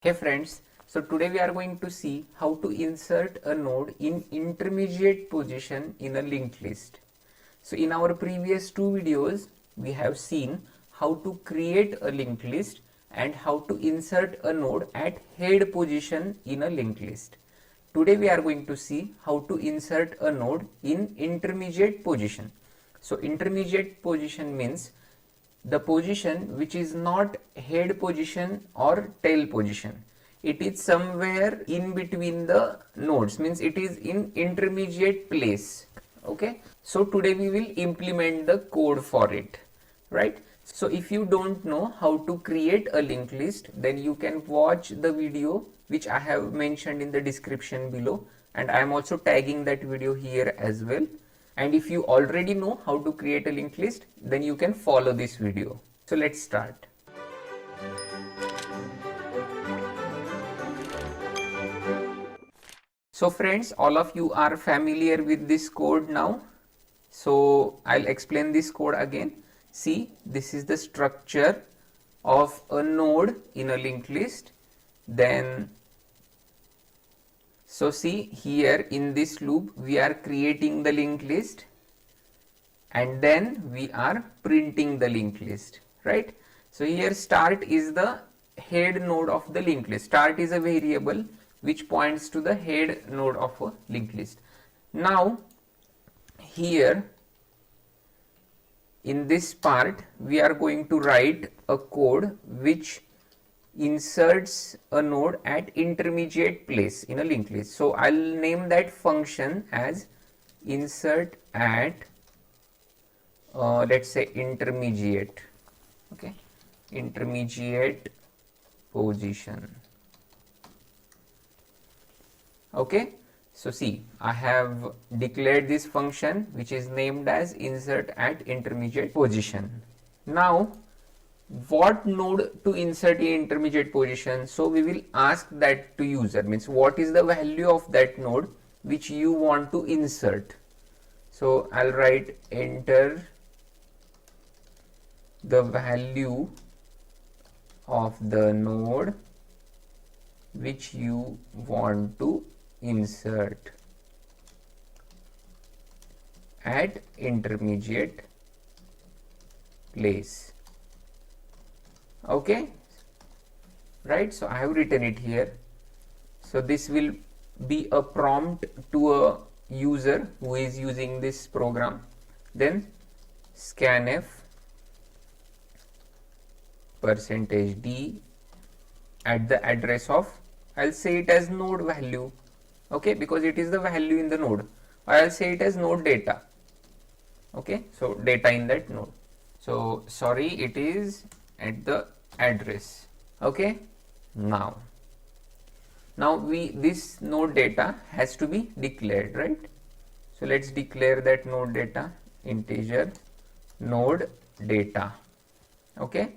Hey friends, so today we are going to see how to insert a node in intermediate position in a linked list. So in our previous two videos, we have seen how to create a linked list and how to insert a node at head position in a linked list. Today we are going to see how to insert a node in intermediate position. So intermediate position means the position which is not head position or tail position. It is somewhere in between the nodes, means it is in intermediate place. Okay, so today we will implement the code for it, right? So if you don't know how to create a linked list, then you can watch the video which I have mentioned in the description below, and I am also tagging that video here as well. And if you already know how to create a linked list, then you can follow this video. So let's start. So friends, all of you are familiar with this code now. So I'll explain this code again. See, this is the structure of a node in a linked list. Then, so see here in this loop, we are creating the linked list and then we are printing the linked list, right? So here start is the head node of the linked list. Start is a variable which points to the head node of a linked list. Now here in this part we are going to write a code which inserts a node at intermediate place in a linked list. So I'll name that function as insert at let's say intermediate, okay, intermediate position. Okay, so see, I have declared this function which is named as insert at intermediate position. Now what node to insert in intermediate position? So we will ask that to user, means what is the value of that node which you want to insert. So I'll write enter the value of the node which you want to insert at intermediate place. Okay, right? So I have written it here. So this will be a prompt to a user who is using this program. Then scanf %d at the address of, I'll say it as node value, okay, because it is the value in the node, or I'll say it as node data. Okay, so data in that node. So sorry, it is at the address. Okay, now this node data has to be declared, right? So let's declare that node data, integer node data. Okay,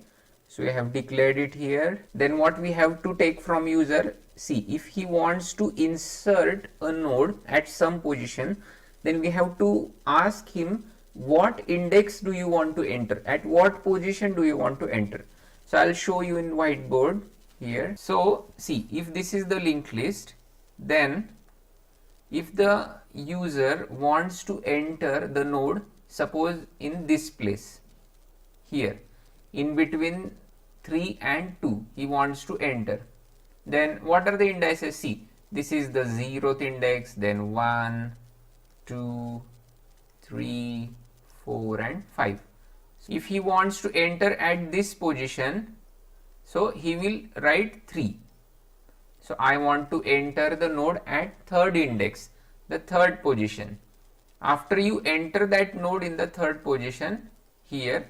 so we have declared it here. Then what we have to take from user, see, if he wants to insert a node at some position, then we have to ask him what index do you want to enter, at what position do you want to enter. So I'll show you in whiteboard here. So see, if this is the linked list, then if the user wants to enter the node, suppose in this place here, in between 3 and 2 he wants to enter, then what are the indices? See, this is the 0th index, then 1, 2, 3, 4 and 5. So if he wants to enter at this position, so he will write 3. So I want to enter the node at 3rd index, the 3rd position. After you enter that node in the 3rd position here,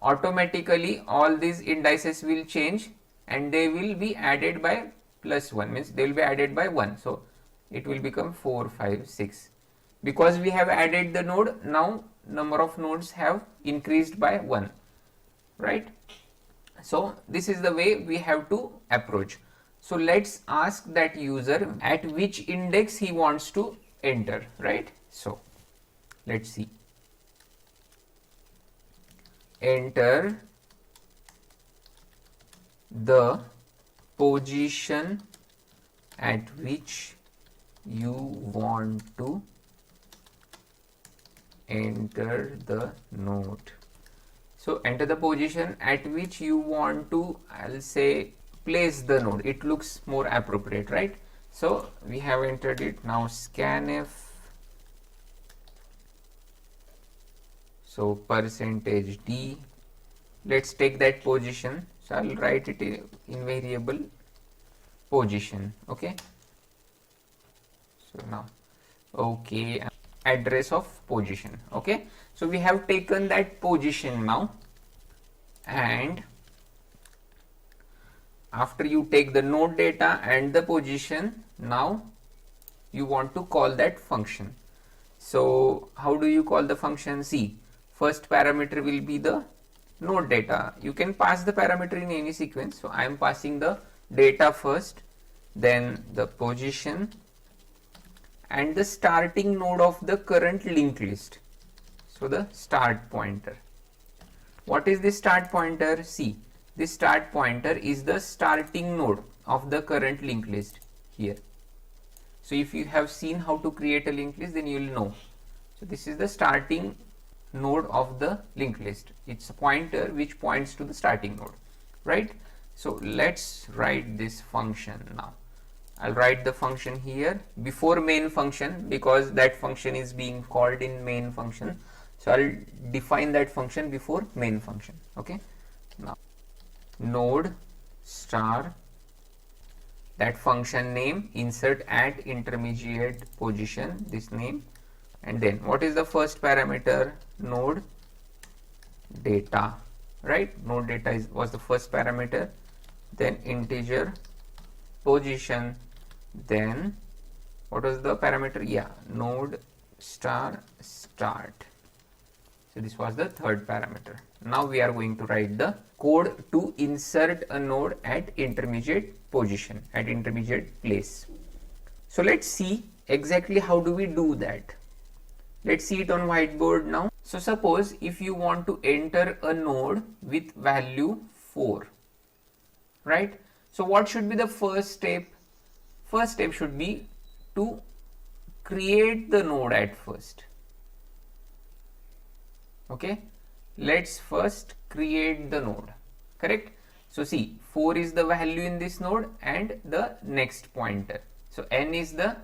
automatically all these indices will change and they will be added by +1, means they will be added by 1. So it will become 4, 5, 6. Because we have added the node, now number of nodes have increased by 1, right? So this is the way we have to approach. So let's ask that user at which index he wants to enter, right? So let's see. Enter the position at which you want to enter the node. So enter the position at which you want to, I'll say, place the node. It looks more appropriate, right? So we have entered it. Now scanf, so %d, let's take that position. So I'll write it in variable position. Okay, so now, okay, address of position. Okay, so we have taken that position now, and after you take the node data and the position, now you want to call that function. So how do you call the function? See, first parameter will be the node data. You can pass the parameter in any sequence. So I am passing the data first, then the position, and the starting node of the current linked list. So the start pointer. What is the start pointer? See, this start pointer is the starting node of the current linked list here. So if you have seen how to create a linked list, then you will know. So this is the starting node of the linked list. It's a pointer which points to the starting node, right? So let's write this function now. I'll write the function here before main function, because that function is being called in main function. So I'll define that function before main function. Okay, now node star, that function name, insert at intermediate position, this name, and then what is the first parameter? Node data, right? Node data was the first parameter, then integer position, then what was the parameter? Yeah, node star start. So this was the third parameter. Now we are going to write the code to insert a node at intermediate position, at intermediate place. So let's see exactly how do we do that. Let's see it on whiteboard now. So suppose if you want to enter a node with value 4, right? So what should be the first step? First step should be to create the node at first. Okay, let's first create the node, correct? So see, 4 is the value in this node and the next pointer. So n is the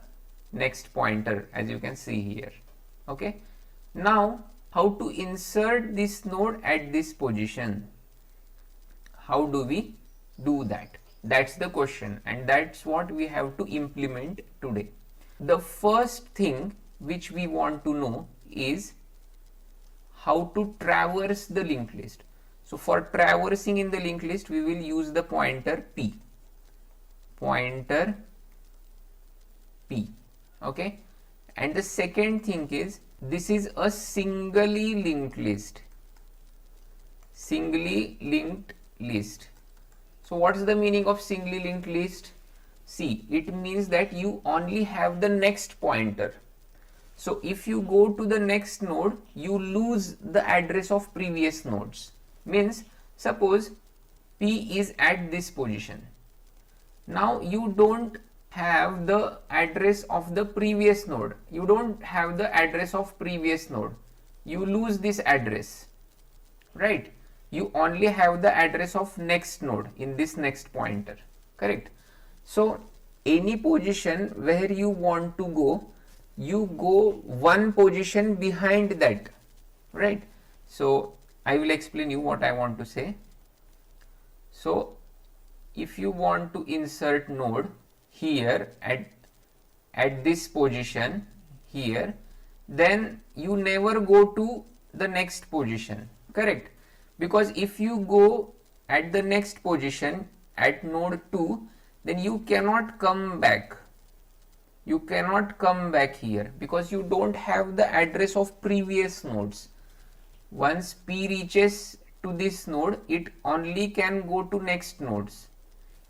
next pointer, as you can see here. Okay, now how to insert this node at this position? How do we do that? That's the question, and that's what we have to implement today. The first thing which we want to know is how to traverse the linked list. So for traversing in the linked list, we will use the pointer p. Pointer p. Okay. And the second thing is, this is a singly linked list. Singly linked list. So what is the meaning of singly linked list? See, it means that you only have the next pointer. So if you go to the next node, you lose the address of previous nodes. Means, suppose P is at this position. Now you don't have the address of the previous node. You don't have the address of previous node. You lose this address, right? You only have the address of next node in this next pointer, correct? So any position where you want to go, you go one position behind that, right? So I will explain you what I want to say. So if you want to insert node here at this position here, then you never go to the next position, correct? Because if you go at the next position at node 2, then you cannot come back. You cannot come back here because you don't have the address of previous nodes. Once P reaches to this node, it only can go to next nodes.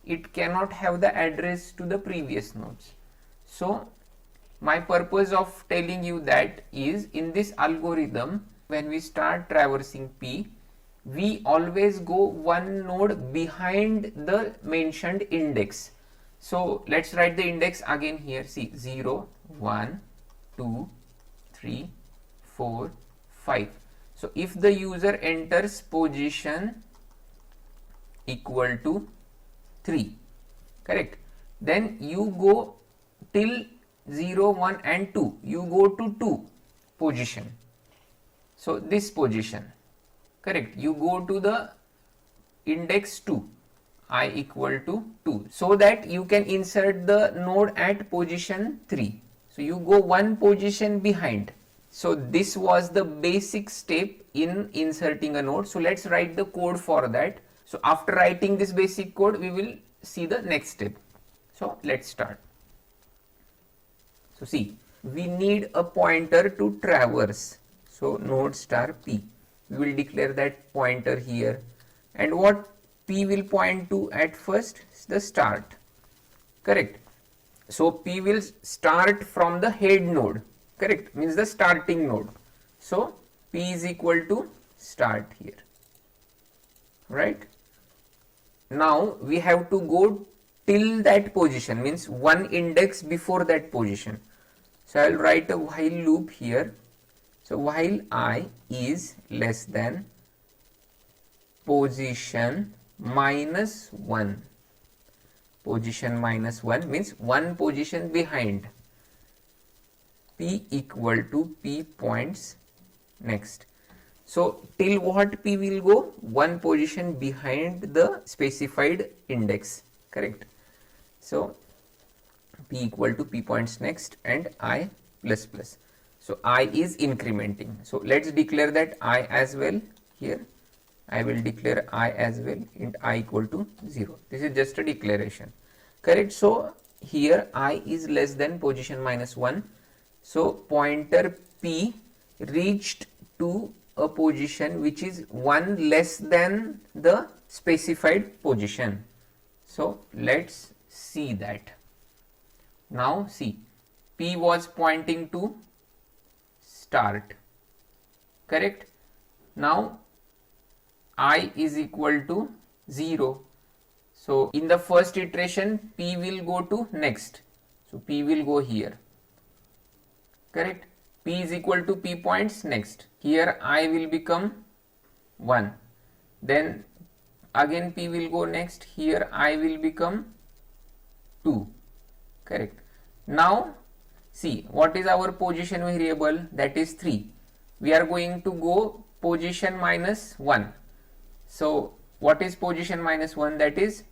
It cannot have the address to the previous nodes. So my purpose of telling you that is, in this algorithm, when we start traversing P, we always go one node behind the mentioned index. So let's write the index again here. See, 0, 1, 2, 3, 4, 5. So if the user enters position equal to 3, correct, then you go till 0, 1 and 2, you go to 2 position. So this position, correct, you go to the index 2, I equal to 2, so that you can insert the node at position 3. So you go one position behind. So this was the basic step in inserting a node. So let's write the code for that. So after writing this basic code, we will see the next step. So let's start. So see, we need a pointer to traverse. So node star p, we will declare that pointer here. And what p will point to at first? The start, correct. So p will start from the head node, correct, means the starting node. So p is equal to start here, right. Now we have to go till that position, means one index before that position. So I will write a while loop here. So while I is less than position minus 1. Position minus 1 means one position behind. P equal to p points next. So till what p will go? One position behind the specified index, correct. So p equal to p points next and I plus plus. So I is incrementing. So let's declare that I as well here. I will declare I as well int I equal to 0. This is just a declaration, correct. So here I is less than position minus 1. So pointer p reached to a position which is 1 less than the specified position. So let's see that. Now see, p was pointing to start, correct. Now I is equal to 0. So in the first iteration p will go to next. So p will go here, correct. P is equal to p points next. Here I will become 1. Then again p will go next. Here I will become 2, correct. Now see, what is our position variable? That is 3. We are going to go position minus 1. So what is position minus 1? That is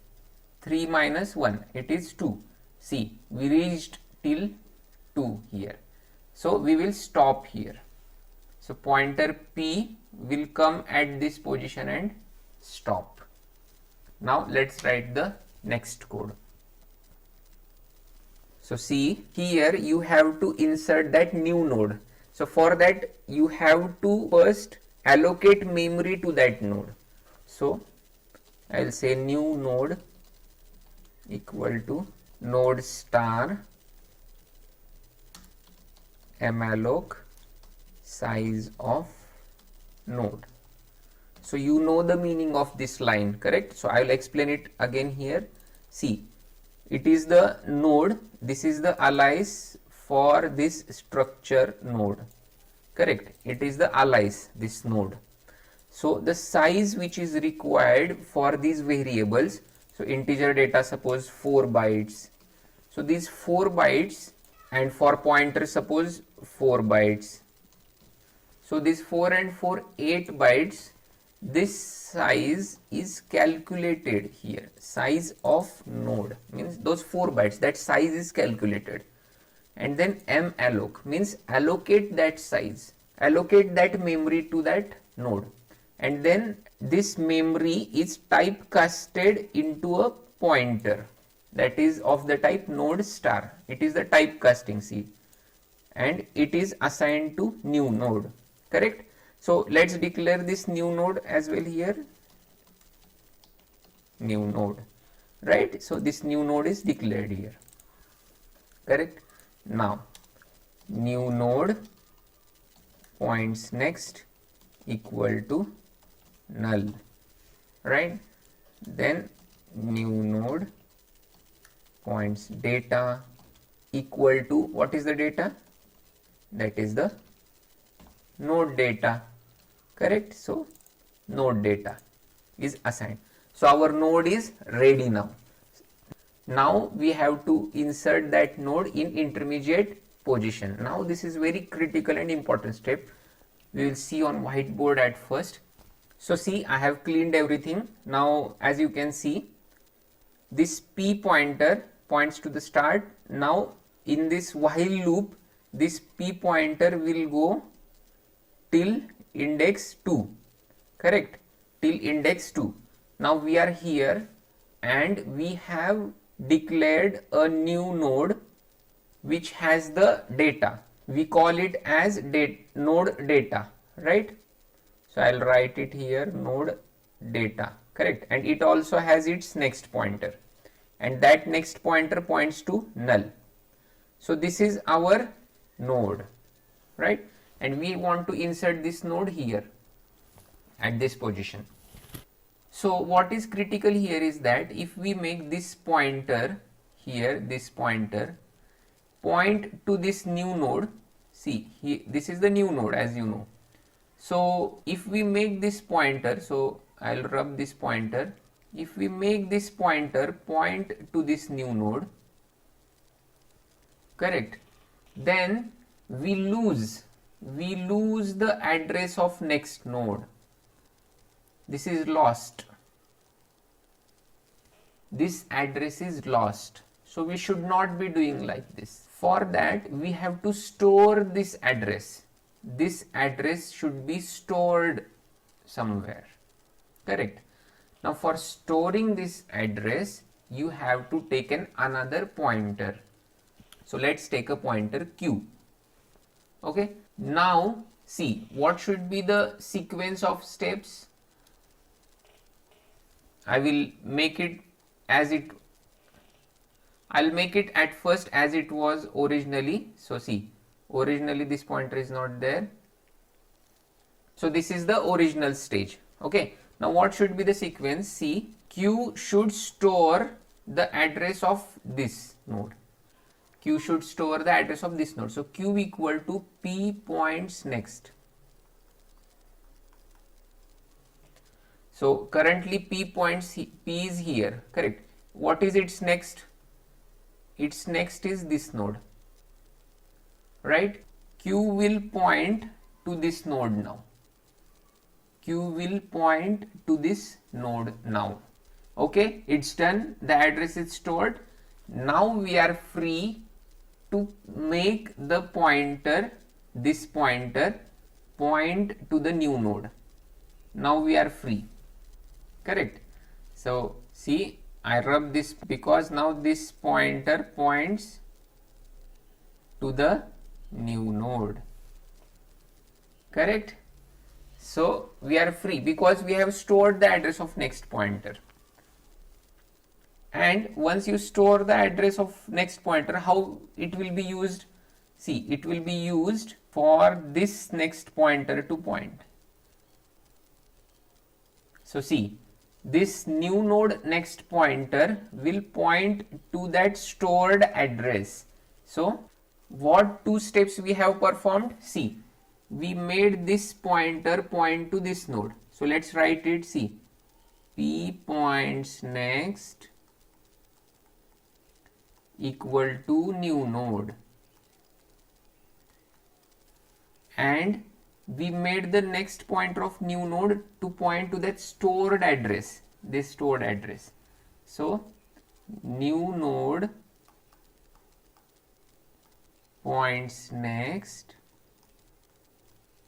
3 minus 1. It is 2. See, we reached till 2 here. So we will stop here. So pointer p will come at this position and stop. Now let's write the next code. So see, here you have to insert that new node. So for that you have to first allocate memory to that node. So I will say new node equal to node star malloc size of node. So you know the meaning of this line, correct. So I will explain it again here. See, it is the node, this is the alias for this structure node, correct. It is the alias, this node. So the size which is required for these variables, so integer data suppose 4 bytes. So these 4 bytes, and for pointer suppose 4 bytes. So this 4 and 4, 8 bytes. This size is calculated here. Size of node means those 4 bytes, that size is calculated. And then malloc means allocate that size, allocate that memory to that node. And then this memory is typecasted into a pointer that is of the type node star. It is the typecasting, see, and it is assigned to new node, correct. So let's declare this new node as well here, new node, right. So this new node is declared here, correct. Now new node points next equal to null, right? Then new node points data equal to, what is the data? That is the node data, correct? So node data is assigned. So our node is ready now. Now we have to insert that node in intermediate position. Now this is very critical and important step. We will see on whiteboard at first. So see, I have cleaned everything. Now as you can see, this P pointer points to the start. Now in this while loop, this P pointer will go till index 2, correct? Till index 2. Now we are here and we have declared a new node which has the data. We call it as node data, right? So I'll write it here, node data, correct? And it also has its next pointer, and that next pointer points to null. So this is our node, right? And we want to insert this node here at this position. So what is critical here is that if we make this pointer here, this pointer point to this new node, see this is the new node, as you know. So if we make this pointer, so I'll rub this pointer, if we make this pointer point to this new node, correct, then we lose the address of next node. This is lost. This address is lost. So we should not be doing like this. For that, we have to store this address. This address should be stored somewhere, correct? Now for storing this address, you have to take another pointer. So let's take a pointer Q. Okay. Now see, what should be the sequence of steps? I will make it as it, I'll make it at first as it was originally. So see, originally this pointer is not there. So this is the original stage. Okay. Now what should be the sequence? See, Q should store the address of this node. Q should store the address of this node. So Q equal to P points next. So currently P is here, correct? What is its next? Its next is this node, right? Q will point to this node now. Q will point to this node now. Okay, it's done. The address is stored. Now we are free to make the pointer, this pointer, point to the new node. Now we are free, correct? So see, I rub this because now this pointer points to the new node, correct? So we are free because we have stored the address of next pointer. And once you store the address of next pointer, how it will be used? See, it will be used for this next pointer to point. So see, this new node next pointer will point to that stored address. So what two steps we have performed? See, we made this pointer point to this node. So let's write it. See, P points next equal to new node, and we made the next pointer of new node to point to that stored address, this stored address. So new node points next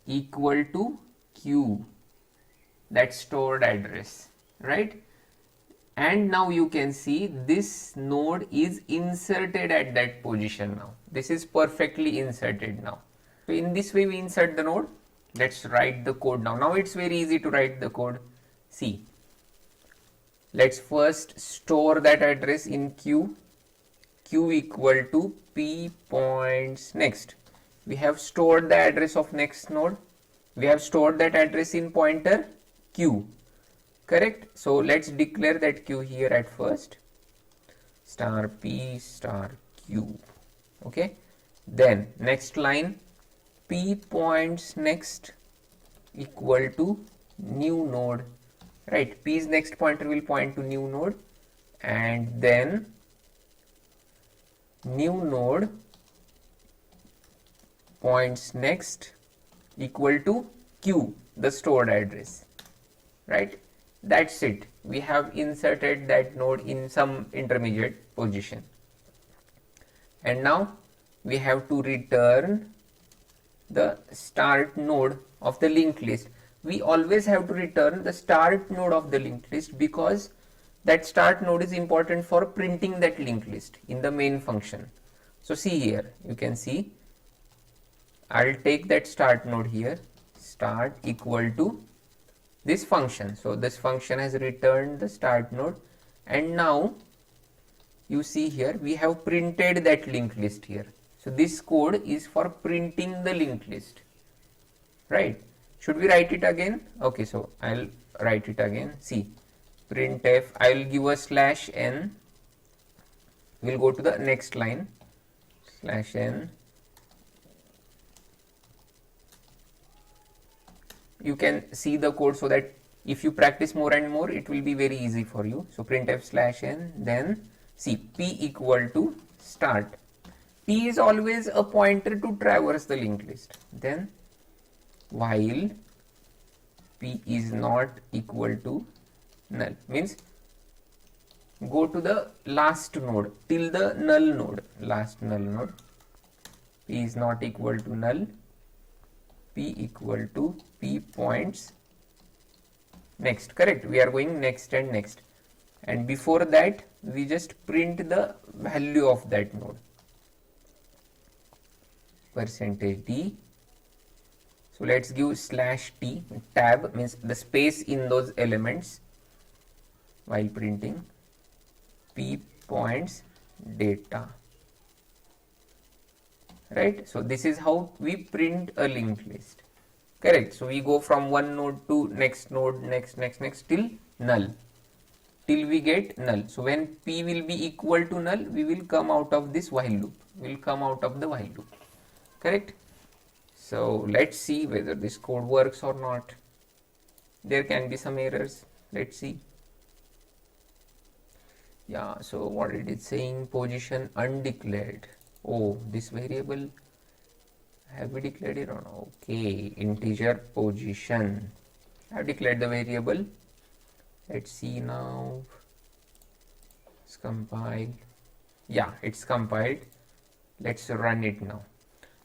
equal to Q, that stored address, right? And now you can see this node is inserted at that position now. This is perfectly inserted now. So in this way we insert the node. Let's write the code now. Now it's very easy to write the code. See, let's first store that address in Q. Q equal to P points next. We have stored the address of next node. We have stored that address in pointer Q. correct? So let's declare that q here at first, star p star q. Okay, then next line, p points next equal to new node, right? P's next pointer will point to new node, and then new node points next equal to q, the stored address, right? That's it. We have inserted that node in some intermediate position, and now we have to return the start node of the linked list. We always have to return the start node of the linked list because that start node is important for printing that linked list in the main function. So see here, you can see I'll take that start node here, start equal to this function. So this function has returned the start node, and now you see here we have printed that linked list here. So this code is for printing the linked list, right? Should we write it again? Okay, so I'll write it again. See, printf, I'll give a /n. We'll go to the next line, /n. You can see the code so that if you practice more and more, it will be very easy for you. So printf /n, then see, p equal to start. P is always a pointer to traverse the linked list. Then while p is not equal to null, means go to the last node till the null node, last null node. P is not equal to null, p equal to p points next, correct? We are going next and next, and before that we just print the value of that node, %d. So let's give /t, tab means the space in those elements while printing p points data, right? So this is how we print a linked list, correct? So we go from one node to next node, next till null, till we get null. So when p will be equal to null, we will come out of this while loop, will come out of the while loop, correct? So let's see whether this code works or not. There can be some errors. Let's see. Yeah, so what it is saying, position undeclared. Oh, this variable, have we declared it or not? Okay, integer position. I have declared the variable. Let's see now. It's compiled. Yeah, it's compiled. Let's run it now.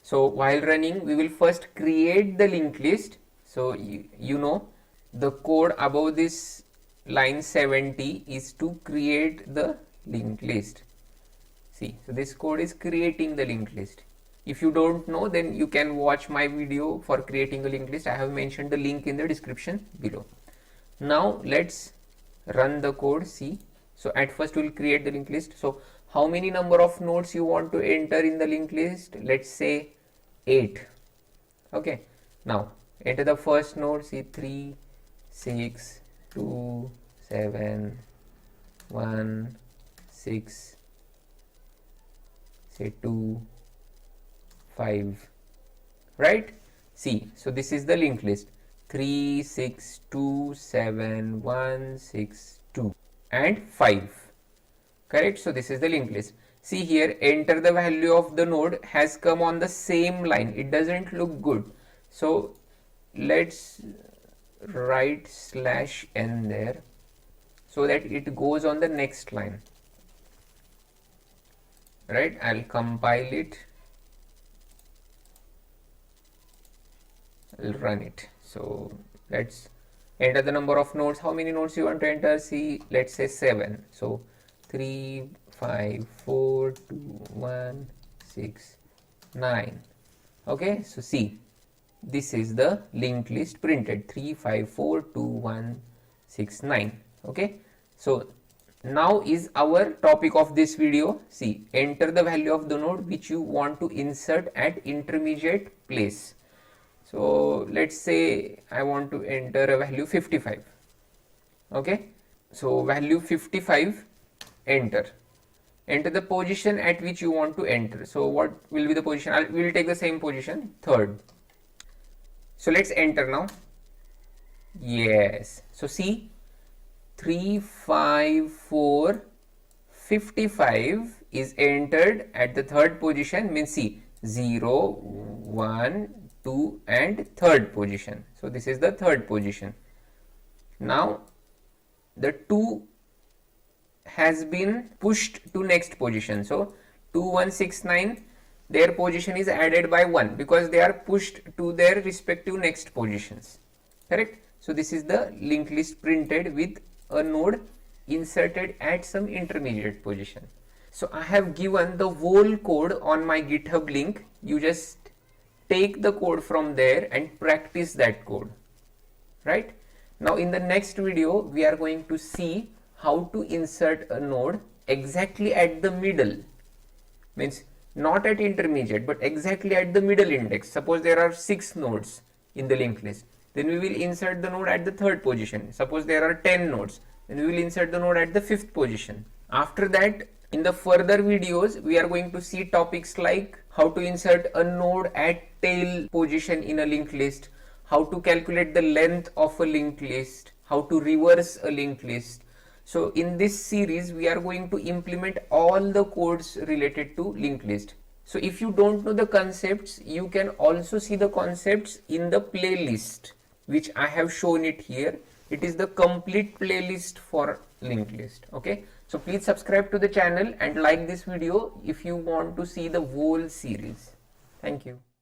So while running, we will first create the linked list. So you know the code above this line 70 is to create the linked list. See, so this code is creating the linked list. If you don't know, then you can watch my video for creating a linked list. I have mentioned the link in the description below. Now let's run the code. See, so at first we'll create the linked list. So how many number of nodes you want to enter in the linked list? Let's say 8. Okay, now enter the first node. See, 3 6 2 7 1 6, say 2 5, right? See, so this is the linked list, 3 6 2 7 1 6 2 and 5, correct? So this is the linked list. See here, enter the value of the node has come on the same line. It doesn't look good. So let's write /n there so that it goes on the next line, right? I'll compile it. I'll run it. So let's enter the number of nodes. How many nodes you want to enter? See, let's say 7. So 3 5 4 2 1 6 9. Okay, so see, this is the linked list printed, 3 5 4 2 1 6 9. Okay, so now is our topic of this video. See, enter the value of the node which you want to insert at intermediate place. So let's say I want to enter a value 55. Okay, so value 55, enter. Enter the position at which you want to enter. So what will be the position? We will take the same position, third. So let's enter now. Yes. So see, 3, 5, 4, 55 is entered at the third position, means see 0, 1, 2 and third position. So this is the third position. Now the 2 has been pushed to next position. So 2, 1, 6, 9, their position is added by 1 because they are pushed to their respective next positions. Correct? So this is the linked list printed with a node inserted at some intermediate position. So I have given the whole code on my GitHub link. You just take the code from there and practice that code. Right? Now in the next video, we are going to see how to insert a node exactly at the middle. Means not at intermediate, but exactly at the middle index. Suppose there are 6 nodes in the linked list. Then we will insert the node at the third position. Suppose there are 10 nodes. Then we will insert the node at the 5th position. After that, in the further videos, we are going to see topics like how to insert a node at tail position in a linked list, how to calculate the length of a linked list, how to reverse a linked list. So in this series, we are going to implement all the codes related to linked list. So if you don't know the concepts, you can also see the concepts in the playlist, which I have shown it here. It is the complete playlist for linked list. Okay. So please subscribe to the channel and like this video if you want to see the whole series. Thank you.